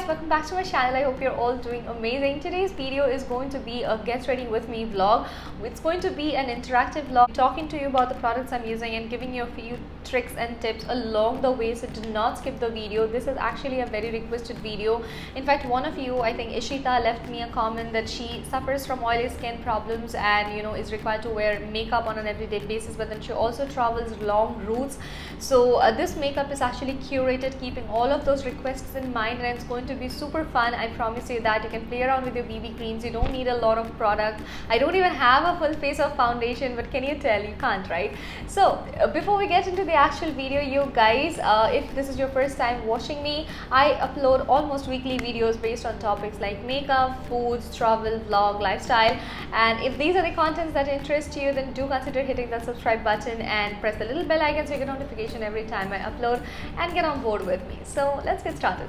welcome back to my channel. I hope you're all doing amazing. Today's video is going to be a get ready with me vlog. It's going to be an interactive vlog, talking to you about the products I'm using and giving you a few tricks and tips along the way, so do not skip the video. This is actually a very requested video. In fact, one of you, I think Ishita, left me a comment that she suffers from oily skin problems and is required to wear makeup on an everyday basis, but then she also travels long routes. So this makeup is actually curated keeping all of those requests in mind, and it's going to be super fun. I promise you that. You can play around with your BB creams. You don't need a lot of product. I don't even have a full face of foundation, but can you tell? You can't, right? So before we get into the actual video, you guys, if this is your first time watching me, I upload almost weekly videos based on topics like makeup, foods, travel, vlog, lifestyle. And if these are the contents that interest you, then do consider hitting that subscribe button and press the little bell icon so you get notification every time I upload, and get on board with me. So let's get started.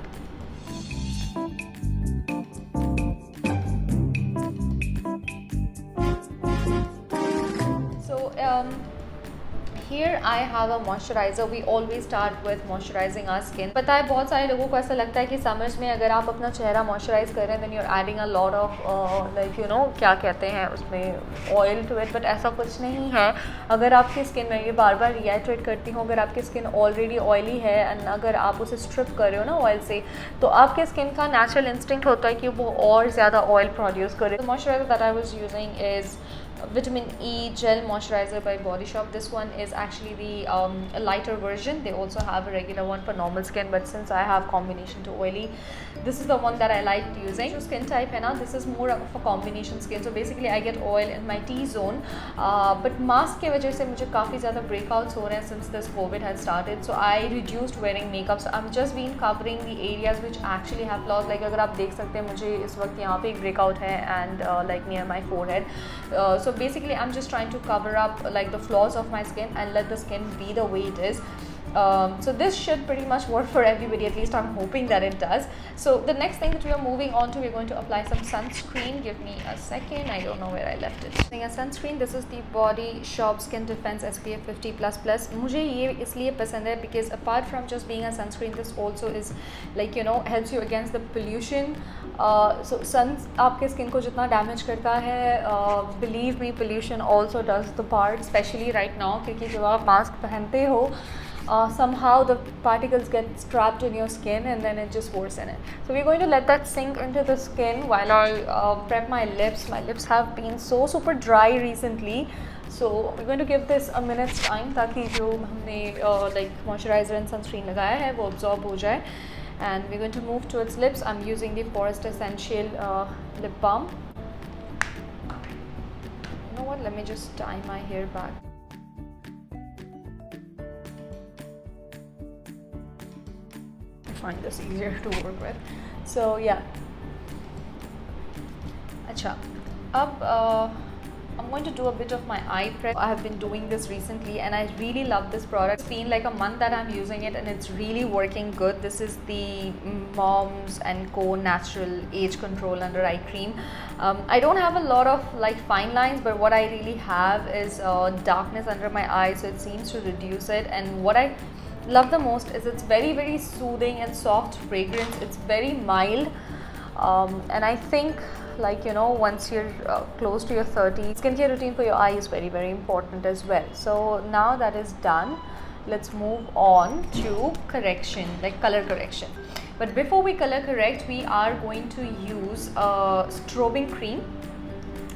Here I have a moisturizer. We always start with moisturizing our skin. पता है बहुत सारे लोगों को ऐसा लगता है कि समर्स में अगर आप अपना चेहरा मॉइस्चराइज कर रहे हैं then you're adding a lot of क्या कहते हैं उसमें ऑयल टू इट, बट ऐसा कुछ नहीं है. अगर आपकी स्किन, मैं ये बार बार रिएटरेट करती हूँ, अगर आपकी स्किन ऑलरेडी ऑयली है एंड अगर आप उसे स्ट्रिप कर रहे हो ना ऑयल से, तो आपके स्किन का नेचुरल इंस्टिंक्ट होता है कि वो और ज़्यादा ऑयल प्रोड्यूस करे. The moisturizer that I was using is Vitamin E Gel Moisturizer by Body Shop. This one is actually the lighter version. They also have a regular one for normal skin, but since I have combination to oily, this is the one that I liked using. जो skin type है ना, this is more of a combination skin. So basically I get oil in my T-zone, but mask के वजह से मुझे काफ़ी ज़्यादा breakouts हो रहे हैं since this COVID has started. So I reduced wearing makeup. So I'm just been covering the areas which actually have flaws. Like अगर आप देख सकते हैं मुझे इस वक्त यहाँ पे एक breakout है and like near my forehead. So basically I'm just trying to cover up like the flaws of my skin and let the skin be the way it is. So this should pretty much work for everybody, at least I'm hoping that it does. So the next thing that we are moving on to, we're going to apply some sunscreen. Give me a second, I don't know where I left it. A sunscreen, this is the Body Shop Skin Defense SPF 50++. मुझे ये इसलिए पसंद है because apart from just being a sunscreen, this also is like helps you against the pollution. So sun आपके skin को जितना damage करता है, believe me, pollution also does the part, especially right now, क्योंकि जब आप मास्क पहनते हो, somehow the particles get trapped in your skin and then it just worsen it. So we're going to let that sink into the skin while I prep my lips. My lips have been so super dry recently, so we're going to give this a minute's time ताकि जो हमने like moisturizer and sunscreen लगाया है वो absorb हो जाए. And we're going to move towards lips. I'm using the Forest Essential lip balm. You know what, let me just tie my hair back. I find this easier to work with. So yeah. Acha. Ab I'm going to do a bit of my eye prep. I have been doing this recently and I really love this product. It's been like a month that I'm using it and it's really working good. This is the Moms & Co Natural Age Control Under Eye Cream. I don't have a lot of like fine lines, but what I really have is darkness under my eyes, so it seems to reduce it. And what I love the most is it's very, very soothing and soft fragrance. It's very mild, and I think once you're close to your 30s, skincare routine for your eye is very, very important as well. So now that is done, let's move on to correction, like color correction. But before we color correct, we are going to use strobing cream.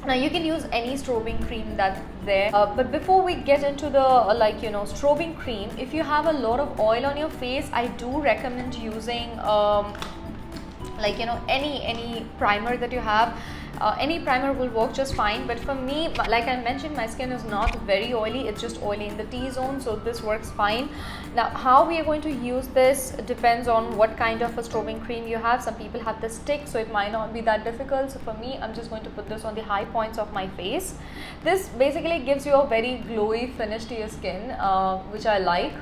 Now you can use any strobing cream that's there, but before we get into the strobing cream, if you have a lot of oil on your face, I do recommend using any primer that you have. Any primer will work just fine, but for me, like I mentioned, my skin is not very oily, it's just oily in the T-zone, so this works fine. Now how we are going to use this depends on what kind of a strobing cream you have. Some people have the stick, so it might not be that difficult. So for me, I'm just going to put this on the high points of my face. This basically gives you a very glowy finish to your skin, which I like.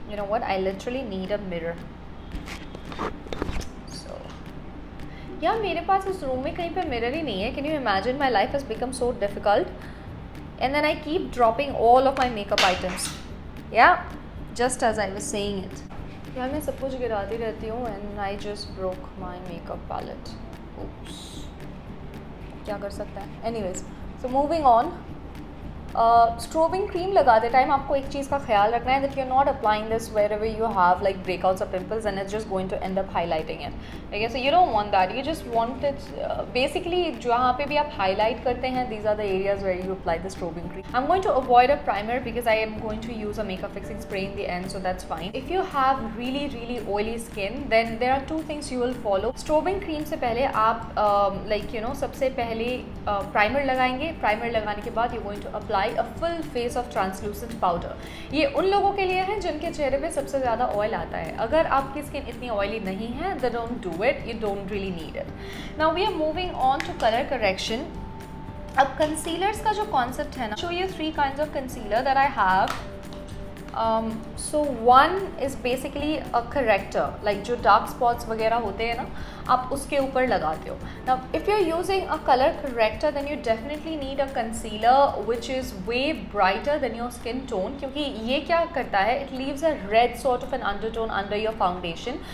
You know what, I literally need a mirror. यार मेरे पास इस room में कहीं पे mirror ही नहीं है. Can you imagine? My life has become so difficult, and then I keep dropping all of my makeup items. Yeah, just as I was saying it. यार मैं सब कुछ गिराती रहती हूँ and I just broke my makeup palette. क्या कर सकता है। Anyways, so moving on. Strobing cream लगाते टाइम आपको एक चीज़ का ख्याल रखना है that you are not applying this wherever you have like breakouts of pimples and it's just going to end up highlighting it. ठीक है, so you don't want that, you just want it basically जहाँ पे भी आप highlight करते हैं these are the areas where you apply the strobing cream. I am going to avoid a primer because I am going to use a makeup fixing spray in the end, so that's fine. If you have really oily skin then there are two things you will follow. Strobing cream से पहले आप like you know सबसे पहले primer लगाएंगे। Primer लगाने के बाद you going to apply a full face of translucent powder. ये उन लोगों के लिए है जिनके चेहरे पे सबसे ज़्यादा ऑयल आता है। अगर आपकी स्किन इतनी ऑयली नहीं है then don't do it, you don't really need it. Now we are moving on to colour correction. अब कंसीलर्स का जो कॉन्सेप्ट है ना, show you 3 kinds of concealer that I have. So one is basically a corrector, like जो dark spots वगैरह होते हैं ना, आप उसके ऊपर लगाते हो। Now if you're using a color corrector then you definitely need a concealer which is way brighter than your skin tone, क्योंकि ये क्या करता है, it leaves a red sort of an undertone under your foundation,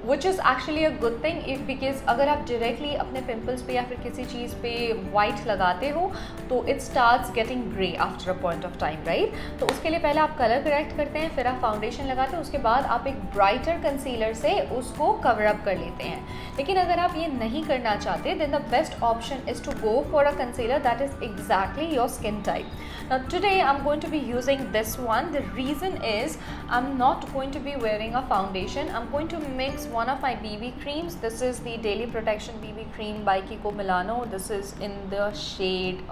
which is actually a good thing if because अगर आप directly अपने pimples पे या फिर किसी चीज़ पे white लगाते हो तो it starts getting grey after a point of time, right? तो उसके लिए पहले आप color correct करते हैं, फिर आप foundation लगाते हैं, उसके बाद आप एक brighter concealer से उसको cover up कर लेते हैं। लेकिन अगर आप ये नहीं करना चाहते then the best option is to go for a concealer that is exactly your skin type. Now today I'm going to be using this one. The reason is I'm not going to be wearing a foundation. I'm going to mix one of my BB creams. This is the Daily Protection BB cream by Kiko Milano. This is in the shade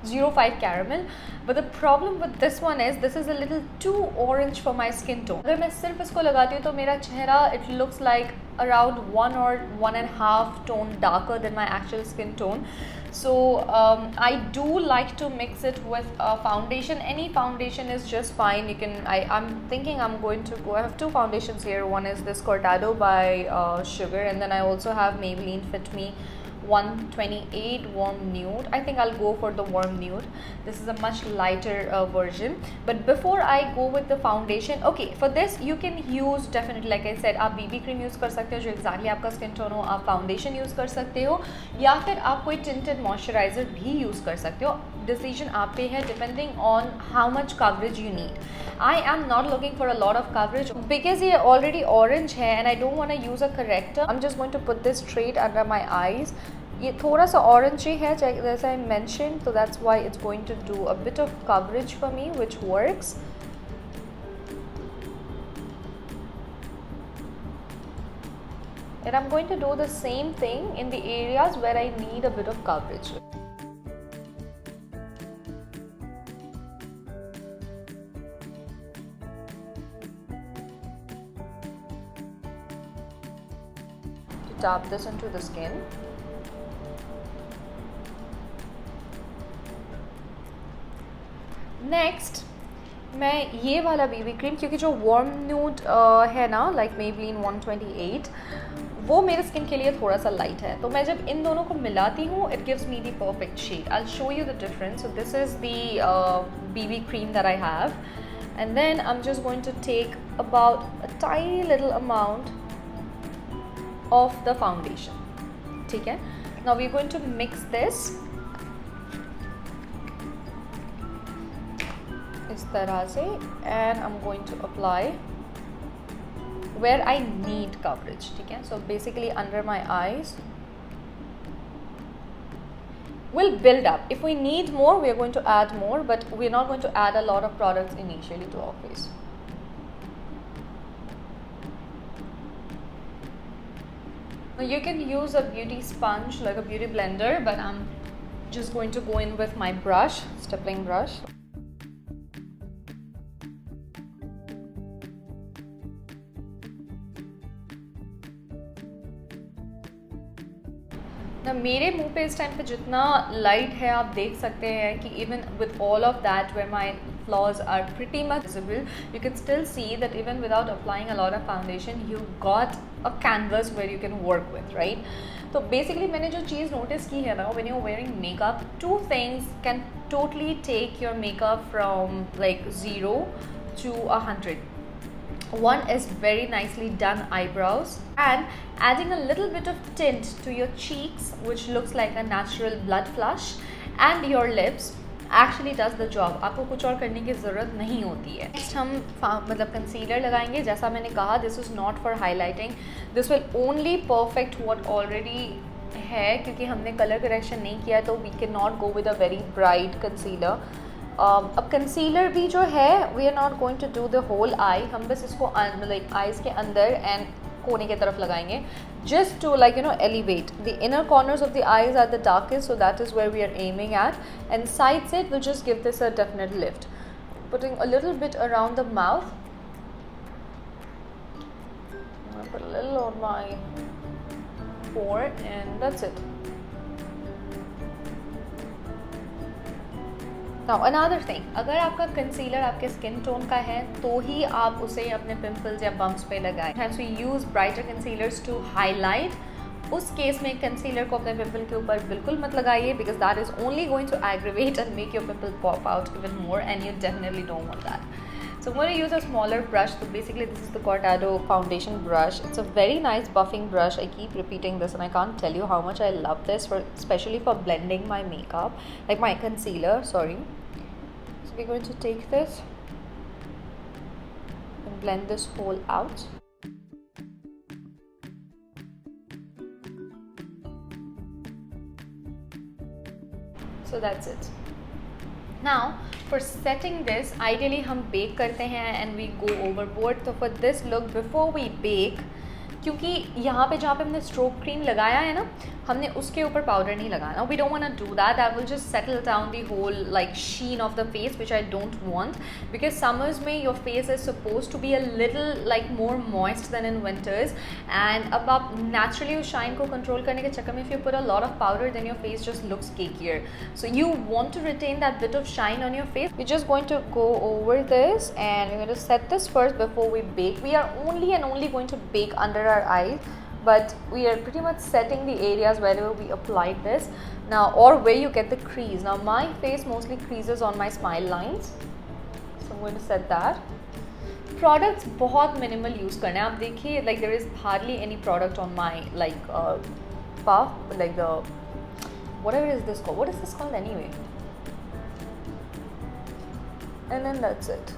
05 caramel, but the problem with this one is this is a little too orange for my skin tone. अगर मैं सिर्फ इसको लगाती हूँ तो मेरा चेहरा it looks like around 1 or 1.5 tone darker than my actual skin tone. So I do like to mix it with a foundation. Any foundation is just fine. You can. I'm thinking I'm going to go. I have 2 foundations here. One is this Cortado by Sugar, and then I also have Maybelline Fit Me 128 warm nude. I think I'll go for the warm nude. This is a much lighter version. But before I go with the foundation, okay, for this you can use definitely, like I said, आप BB cream use कर सकते हो जो exactly आपका skin tone हो, आप foundation use कर सकते हो, या फिर आप कोई tinted moisturizer भी use कर सकते हो। Decision आप पे है depending on how much coverage you need. I am not looking for a lot of coverage because ये already orange है and I don't want to use a corrector. I'm just going to put this straight under my eyes. ये थोड़ा सा orange ही है जैसा I mentioned, so that's why it's going to do a bit of coverage for me, which works. And I'm going to do the same thing in the areas where I need a bit of coverage. Tap this into the skin. Next मैं ये वाला BB cream, क्योंकि जो warm nude है ना like Maybelline 128, वो मेरे skin के लिए थोड़ा सा लाइट है, तो मैं जब इन दोनों को मिलाती हूँ it gives me the perfect shade. I will show you the difference. So this is the BB cream that I have and then I am just going to take about a tiny little amount of the foundation. ठीक है, now we are going to mix this इस तरह से and I'm going to apply where I need coverage. ठीक है, so basically under my eyes will build up. If we need more we are going to add more, but we're not going to add a lot of products initially to our face. You can use a beauty sponge like a beauty blender, but I'm just going to go in with my brush, stippling brush. ना मेरे मुंह पे इस time पे जितना light है आप देख सकते हैं कि even with all of that where my flaws are pretty much visible, you can still see that even without applying a lot of foundation you got a canvas where you can work with, right? तो basically मैंने जो चीज़ notice की है ना, when you're wearing makeup, 2 things can totally take your makeup from like 0 to 100. One is very nicely done eyebrows, and adding a little bit of tint to your cheeks, which looks like a natural blood flush, and your lips actually does the job. आपको कुछ और करने की ज़रूरत नहीं होती है. Next हम मतलब कंसीलर लगाएंगे. जैसा मैंने कहा, this is not for highlighting. This will only perfect what already है, क्योंकि हमने कलर करेक्शन नहीं किया तो we cannot go with a very bright concealer. अब कंसीलर भी जो है, we are not going to do the whole eye. हम बस इसको लाइक आइज़ के अंदर एंड कोने की तरफ लगाएंगे, just to like elevate the inner corners of the eyes are the darkest, so that is where we are aiming at, and sides it will just give this a definite lift. Putting a little bit around the mouth. I'm going to put a little on my pore, and that's it. Now another thing, अगर आपका concealer आपके skin tone का है तो ही आप उसे अपने pimples या बम्प्स पे लगाएं. Hence we use brighter concealers to highlight. उस केस में कंसीलर को अपने पिंपल के ऊपर बिल्कुल मत लगाइए, because that is only going to aggravate and make your pimple pop out even more, and you definitely don't want that. So I'm going to use a smaller brush. So basically this is the Cortado foundation brush. It's a very nice buffing brush. I keep repeating this and I can't tell you how much I love this, for especially for blending my makeup, like my concealer, sorry. So we're going to take this and blend this whole out. So that's it. Now for setting this, ideally हम bake करते हैं and we go overboard. तो for this look, before we bake, क्योंकि यहाँ पे जहाँ पे हमने स्ट्रोक क्रीम लगाया है ना, हमने उसके ऊपर पाउडर नहीं लगाना. We don't want to do that. That will just settle down the whole like sheen of the face, which I don't want, because summers में your face is supposed to be a little like more moist than in winters, and अब आप naturally उस shine को control करने के चक्कर में if you put a lot of powder, then your face just looks cakier. So you want to retain that bit of shine on your face. We're just going to go over this and we're going to set this first before we bake. We are only and only going to bake under our eyes, but we are pretty much setting the areas wherever we applied this now, or where you get the crease. Now my face mostly creases on my smile lines, so I'm going to set that. Products बहुत minimal use करना है. आप देखिए, like there is hardly any product on my like puff, like the whatever is this called. What is this called anyway? And then that's it.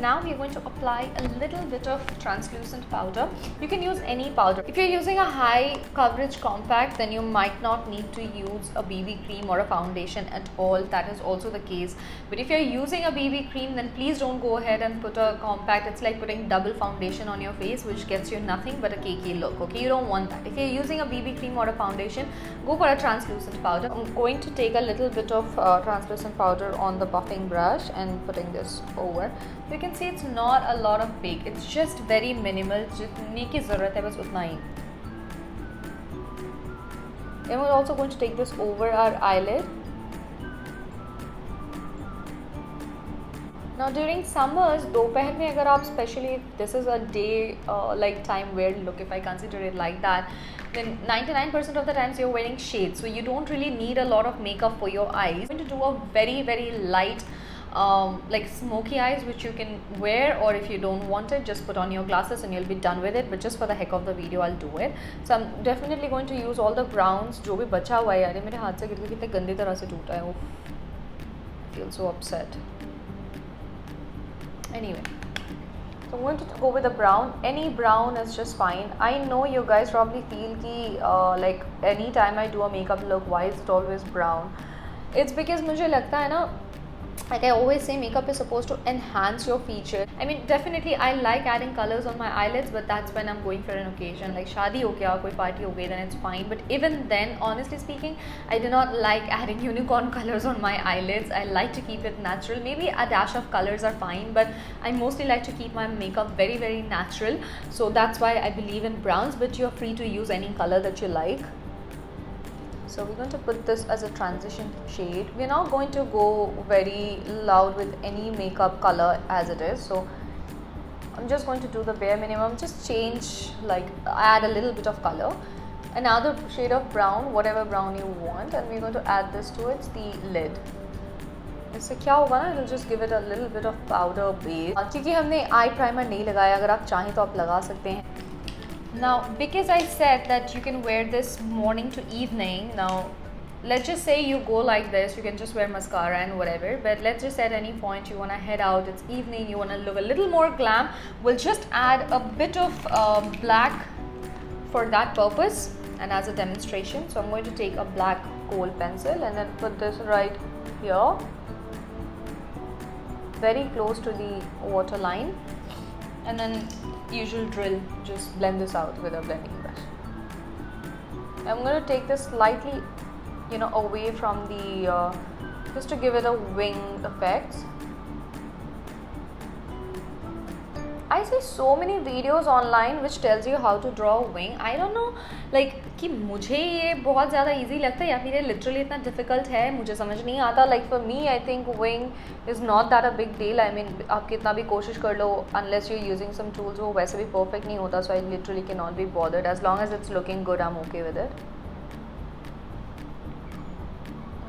Now we are going to apply a little bit of translucent powder. You can use any powder. If you're using a high coverage compact, then you might not need to use a BB cream or a foundation at all. That is also the case. But if you're using a BB cream, then please don't go ahead and put a compact. It's like putting double foundation on your face, which gets you nothing but a cakey look. Okay, you don't want that. If you're using a BB cream or a foundation, go for a translucent powder. I'm going to take a little bit of translucent powder on the buffing brush and putting this over. You can see it's not a lot of bake, it's just very minimal. जितने की ज़रूरत है बस उतना ही. And we're also going to take this over our eyelid. Now during summers, दोपहर में अगर आप especially this is a day like time wear look, if I consider it like that, then 99% of the times you're wearing shades, so you don't really need a lot of makeup for your eyes. I'm going to do a very light like smoky eyes, which you can wear, or if you don't want it, just put on your glasses and you'll be done with it. But just for the heck of the video, I'll do it. So I'm definitely going to use all the browns. जो भी बचा हुआ है यार, ये मेरे हाथ से गिर के कितने गंदी तरह से टूटा है. I feel so upset. Anyway, so I'm going to go with a brown. Any brown is just fine. I know you guys probably feel कि like anytime I do a makeup look, why is it always brown? It's because मुझे लगता है ना, like I always say, makeup is supposed to enhance your features. I mean, definitely I like adding colors on my eyelids, but that's when I'm going for an occasion, like शादी हो गया, कोई party हो गई, then it's fine. But even then, honestly speaking, I do not like adding unicorn colors on my eyelids. I like to keep it natural. Maybe a dash of colors are fine, but I mostly like to keep my makeup very natural. So that's why I believe in browns, but you're free to use any color that you like. So we're going to put this as a transition shade. We're not going to go very loud with any makeup color as it is. So I'm just going to do the bare minimum. Just change, like add a little bit of color. Another shade of brown, whatever brown you want. And we're going to add this to it, the lid. इससे क्या होगा ना, it'll just give it a little bit of powder base. क्योंकि हमने eye primer नहीं लगाया, अगर आप चाहें तो आप लगा सकते हैं. Now because I said that you can wear this morning to evening, now let's just say you go like this, you can just wear mascara and whatever, but let's just at any point you want to head out, it's evening, you want to look a little more glam, we'll just add a bit of black for that purpose and as a demonstration. So I'm going to take a black kohl pencil and then put this right here, very close to the waterline, and then usual drill, just blend this out with a blending brush. I'm going to take this slightly, you know, away from the just to give it a wing effect. I see so many videos online which tells you how to draw a wing. I don't know, like कि मुझे ये बहुत ज़्यादा easy लगता है या फिर ये literally इतना difficult है, मुझे समझ नहीं आता. Like for me, I think wing is not that a big deal. I mean, आप कितना भी कोशिश कर लो, unless you're using some tools, वो वैसे भी perfect नहीं होता. So I literally cannot be bothered. As long as it's looking good, I'm okay with it.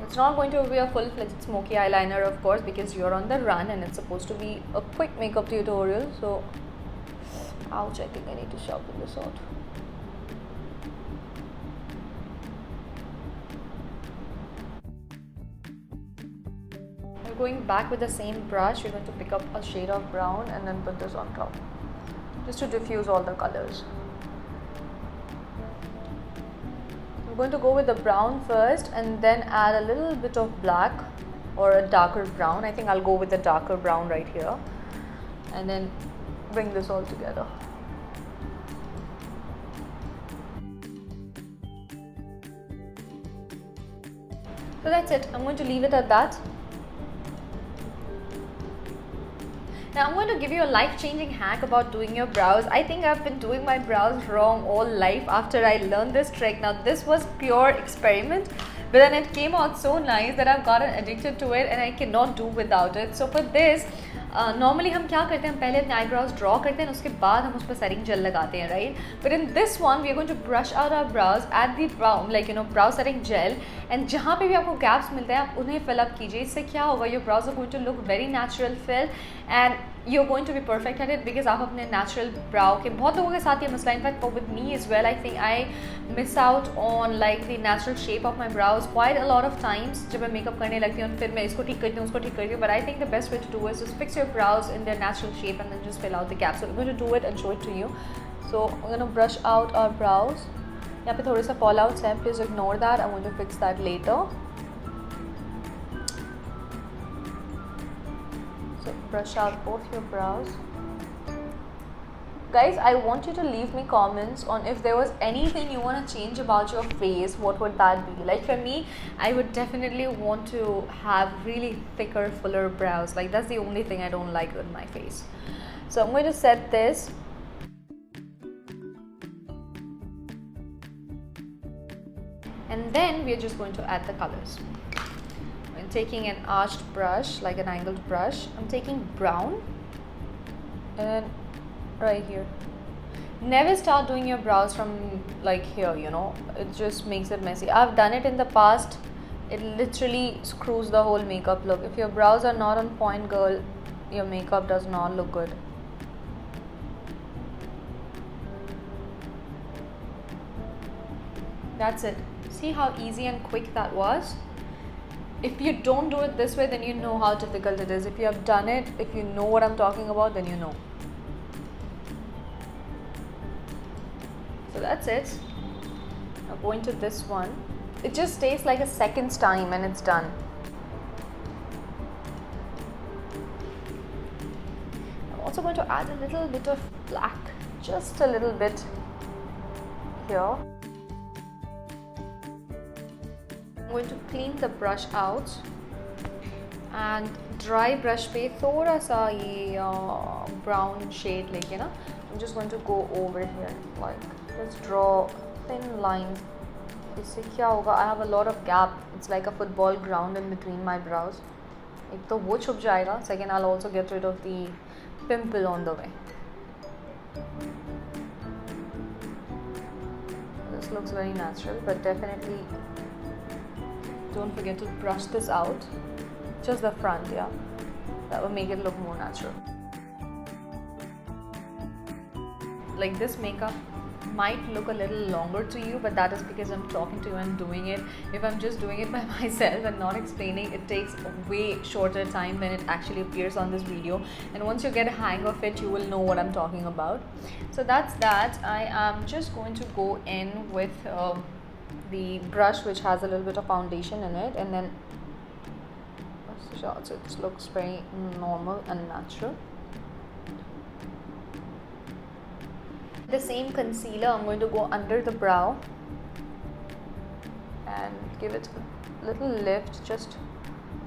It's not going to be a full-fledged smoky eyeliner, of course, because you're on the run and it's supposed to be a quick makeup tutorial. So, ouch, I think I need to sharpen this out. We're going back with the same brush. We're going to pick up a shade of brown and then put this on top, just to diffuse all the colors. I'm going to go with the brown first and then add a little bit of black or a darker brown. I think I'll go with the darker brown right here and then bring this all together. So that's it. I'm going to leave it at that. Now I'm going to give you a life-changing hack about doing your brows. I think I've been doing my brows wrong all life after I learned this trick. Now this was pure experiment, but then it came out so nice that I've gotten addicted to it and I cannot do without it. So for this, normally हम क्या करते हैं, हम पहले अपने eyebrows draw करते हैं, उसके बाद हम उस पर setting gel लगाते हैं, right? But in this one, we are going to brush out our brows, add the brow, like you know, brow setting gel, and जहाँ पे भी आपको gaps मिलते हैं, आप उन्हें fill up कीजिए. इससे क्या होगा? Your brows are going to look very natural filled, and you're going to be perfect at it because आप अपने natural brow के, बहुत लोगों के साथ ये मसला, in fact with me as well, I think I miss out on like the natural shape of my brows quite a lot of times. जब मैं makeup करने लगती हूँ, फिर मैं इसको ठीक करती हूँ, उसको ठीक करती हूँ, but I think the best way to do is just fix your brows in their natural shape and then just fill out the gaps. So I'm going to do it and show it to you. So I'm going to brush out our brows. यहाँ पे थोड़े से fallouts हैं, please ignore that. I'm going to fix that later. So brush out both your brows. Guys, I want you to leave me comments on if there was anything you want to change about your face, what would that be? Like for me, I would definitely want to have really thicker, fuller brows. Like that's the only thing I don't like with my face. So I'm going to set this. And then we're just going to add the colors. I'm taking an arched brush, like an angled brush. I'm taking brown and right here. Never start doing your brows from like here, you know, it just makes it messy. I've done it in the past. It literally screws the whole makeup look. If your brows are not on point, girl, your makeup does not look good. That's it. See how easy and quick that was? If you don't do it this way, then you know how difficult it is. If you have done it, if you know what I'm talking about, then you know. So that's it. Now go into this one. It just takes like a second's time and it's done. I'm also going to add a little bit of black, just a little bit here. I'm going to clean the brush out and dry brush पे थोड़ा सा ये brown shade लेके ना, I'm just going to go over here, like just draw thin line. इससे क्या होगा? I have a lot of gap. It's like a football ground in between my brows. एक तो वो छुप जाएगा. Second, I'll also get rid of the pimple on the way. This looks very natural, but definitely don't forget to brush this out. just the front, yeah. That will make it look more natural. Like this makeup might look a little longer to you, but that is because I'm talking to you and doing it. If I'm just doing it by myself and not explaining, it takes a way shorter time than it actually appears on this video, and once you get a hang of it, you will know what I'm talking about. So that's that. I am just going to go in with the brush which has a little bit of foundation in it, and then it looks very normal and natural. The same concealer, I'm going to go under the brow and give it a little lift just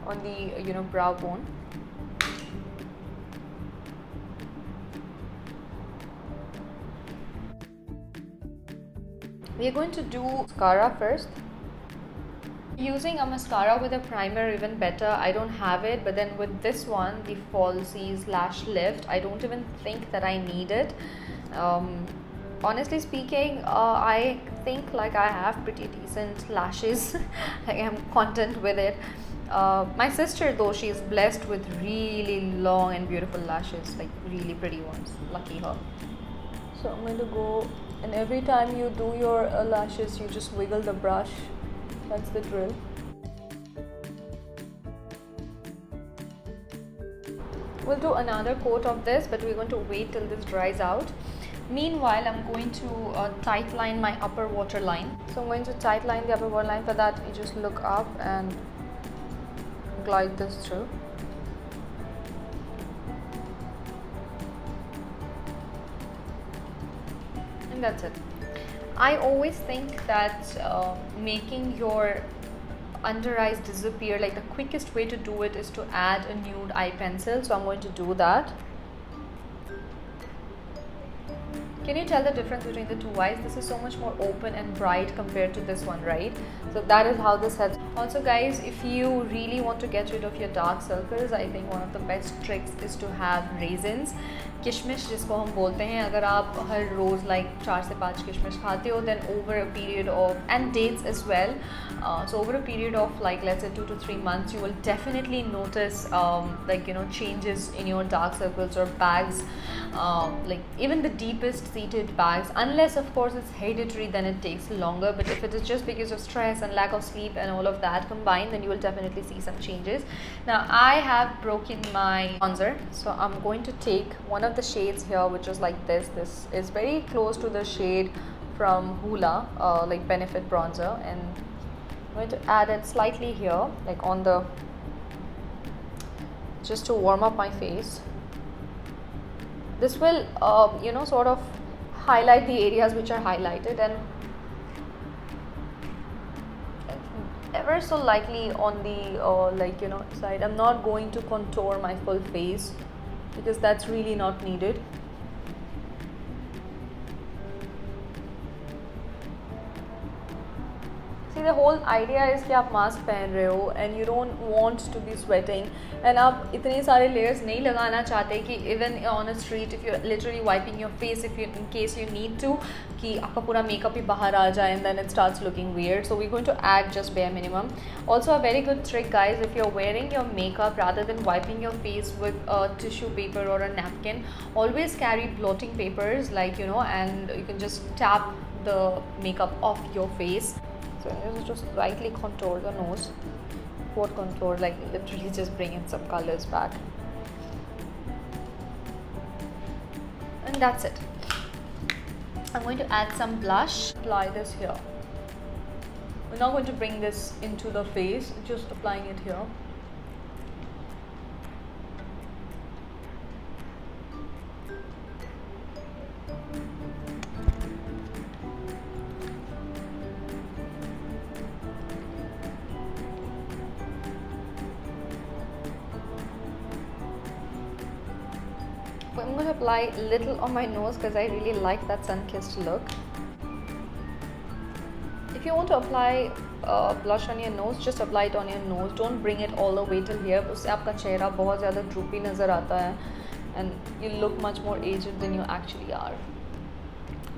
on the brow bone. We are going to do mascara first. Using a mascara with a primer even better. I don't have it, but then with this one, the Falsies Lash Lift, I don't even think that I need it. Honestly speaking, I think like I have pretty decent lashes. I am content with it. My sister though, she is blessed with really long and beautiful lashes, like really pretty ones. Lucky her. So I'm going to go, and every time you do your lashes, you just wiggle the brush. That's the drill. We'll do another coat of this, but we're going to wait till this dries out. Meanwhile, I'm going to tight line my upper waterline. So I'm going to tight line the upper waterline. For that, you just look up and glide this through. And that's it. I always think that making your under eyes disappear, like the quickest way to do it is to add a nude eye pencil. So I'm going to do that. Can you tell the difference between the two eyes? This is so much more open and bright compared to this one, right? So that is how this has. Also guys, if you really want to get rid of your dark circles, I think one of the best tricks is to have raisins. किशमिश जिसको हम बोलते हैं, अगर आप हर रोज़ like 4 से 5 किशमिश खाते हो, then over a period of, and dates as well, so over a period of like let's say 2 to 3 months, you will definitely notice like changes in your dark circles or bags, like even the deepest seated bags, unless of course it's hereditary, then it takes longer. But if it is just because of stress and lack of sleep and all of that combined, then you will definitely see some changes. Now I have broken my bronzer, so I'm going to take one of the shades here, which is like this. This is very close to the shade from Hoola, like Benefit bronzer, and I'm going to add it slightly here, like on the, just to warm up my face. This will sort of highlight the areas which are highlighted, and ever so lightly on the side. I'm not going to contour my full face because that's really not needed. See, the whole idea is कि आप mask पहन रहे हो and you don't want to be sweating, and आप इतने सारे layers नहीं लगाना चाहते कि even on a street if you're literally wiping your face, if you in case you need to, कि आपका पूरा makeup ही बाहर आ जाए and then it starts looking weird. So we're going to add just bare minimum. Also a very good trick guys, if you're wearing your makeup, rather than wiping your face with a tissue paper or a napkin, always carry blotting papers, like and you can just tap the makeup off your face. So just lightly contour the nose. What contour? Like literally just bring in some colors back. And that's it. I'm going to add some blush. Apply this here. We're not going to bring this into the face, just applying it here. I'm going to apply a little on my nose because I really like that sun-kissed look. If you want to apply blush on your nose, just apply it on your nose. Don't bring it all the way till here. उससे आपका चेहरा बहुत ज़्यादा droopy नज़र आता है and you look much more aged than you actually are.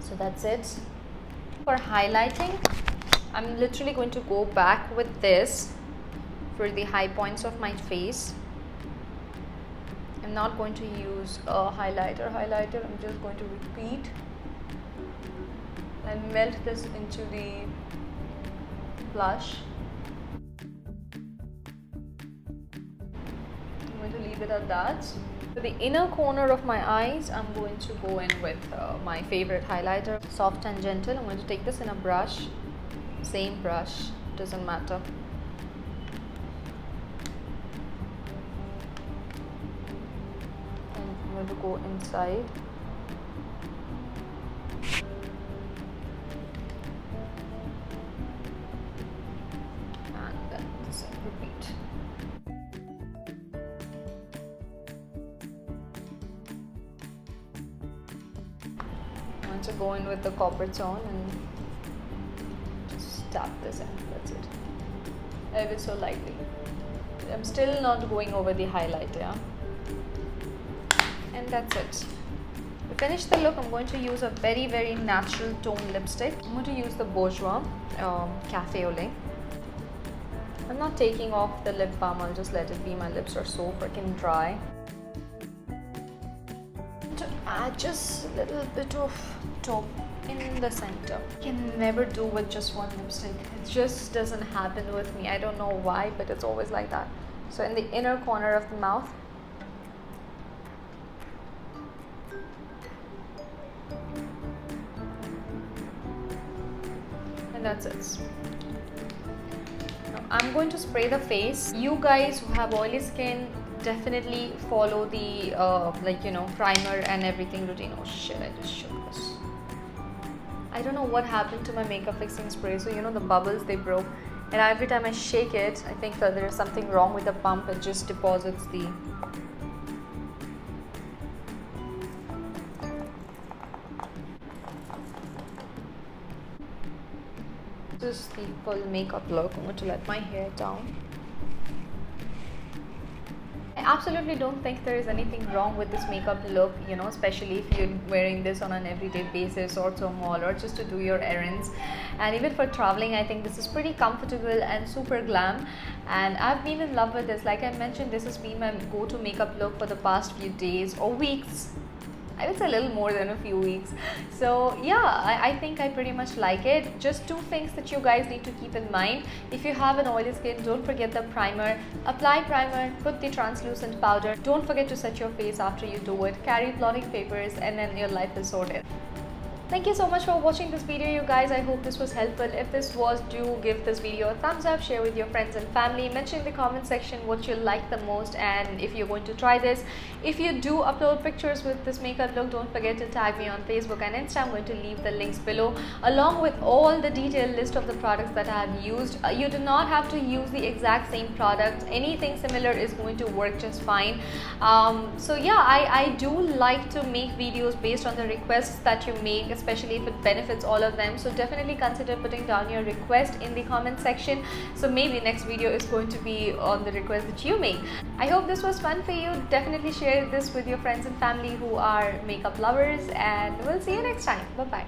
So that's it. For highlighting, I'm literally going to go back with this for the high points of my face. I'm not going to use a highlighter. I'm just going to repeat and melt this into the blush. I'm going to leave it at that. For the inner corner of my eyes, I'm going to go in with my favorite highlighter, soft and gentle. I'm going to take this in a brush, same brush, doesn't matter. And I'm going to go inside. And then just repeat. To go in with the copper tone and just tap this in. That's it. Ever so lightly. I'm still not going over the highlighter, yeah? And that's it. To finish the look, I'm going to use a very, very natural tone lipstick. I'm going to use the Bourjois Cafe au Lait. I'm not taking off the lip balm. I'll just let it be. My lips are so freaking dry. To add just a little bit of taupe in the center. Can never do with just one lipstick. It just doesn't happen with me. I don't know why, but it's always like that. So in the inner corner of the mouth. And that's it. Now I'm going to spray the face. You guys who have oily skin, definitely follow the primer and everything routine. Oh shit, I just shook this. I don't know what happened to my makeup fixing spray. So the bubbles, they broke, and every time I shake it, I think that there's something wrong with the pump. It just deposits the this is the full makeup look. I'm going to let my hair down. I absolutely don't think there is anything wrong with this makeup look, especially if you're wearing this on an everyday basis or to a mall or just to do your errands. And even for traveling, I think this is pretty comfortable and super glam. And I've been in love with this. Like I mentioned, this has been my go-to makeup look for the past few days or weeks. I would say a little more than a few weeks. So yeah, I think I pretty much like it. Just two things that you guys need to keep in mind. If you have an oily skin, don't forget the primer. Apply primer, put the translucent powder. Don't forget to set your face after you do it. Carry blotting papers, and then your life is sorted. Thank you so much for watching this video, you guys. I hope this was helpful. If this was, do give this video a thumbs up, share with your friends and family, mention in the comment section what you like the most and if you're going to try this. If you do upload pictures with this makeup look, don't forget to tag me on Facebook and Insta. I'm going to leave the links below along with all the detailed list of the products that I have used. You do not have to use the exact same product. Anything similar is going to work just fine. So yeah, I do like to make videos based on the requests that you make, especially if it benefits all of them. So definitely consider putting down your request in the comment section. So maybe next video is going to be on the request that you make. I hope this was fun for you. Definitely share this with your friends and family who are makeup lovers, and we'll see you next time. Bye bye.